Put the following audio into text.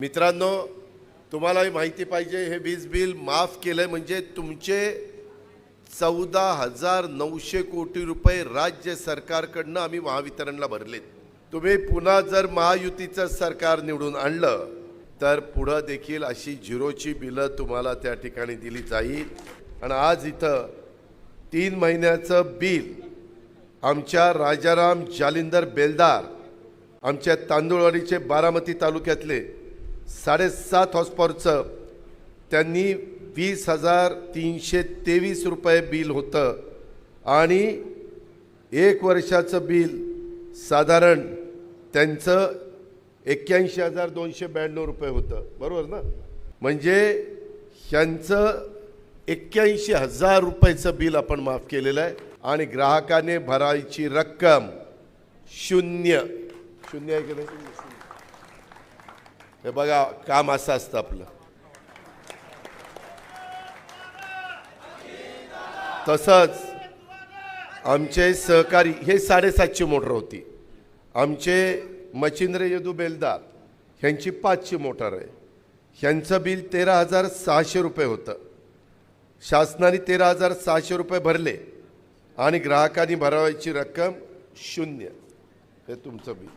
मित्रांनो, तुम्हालाही माहिती पाहिजे, हे वीज बिल माफ केलंय म्हणजे तुमचे 14,900 कोटी रुपये राज्य सरकारकडनं आम्ही महावितरणला भरलेत। तुम्ही पुन्हा जर महायुतीचं सरकार निवडून आणलं तर पुढे देखील अशी झिरोची बिलं तुम्हाला त्या ठिकाणी दिली जाईल। आणि आज इथं 3 महिन्याचं बिल आमच्या राजाराम जालिंदर बेलदार, आमच्या तांदूळवाडीचे बारामती तालुक्यातले 7.5 हॉर्सपॉवरचं त्यांनी 20,323 रुपये बिल होतं आणि 1 वर्षाचं बिल साधारण त्यांचं 81,292 रुपये होतं, बरोबर ना? म्हणजे ह्यांचं 81,000 रुपयाचं बिल आपण माफ केलेलं आहे आणि ग्राहकाने भरायची रक्कम शून्य आहे की नाही? हे बघा, काम असं असतं आपलं। तसंच आमचे सहकारी, हे 750 मोटर होती। आमचे मच्छिंद्र यदू बेलदार ह्यांची 5ची मोटर आहे, ह्यांचं बिल 13,600 रुपये होतं। शासनाने 13,600 रुपये भरले आणि ग्राहकांनी भरायची रक्कम 0। हे तुमचं बिल।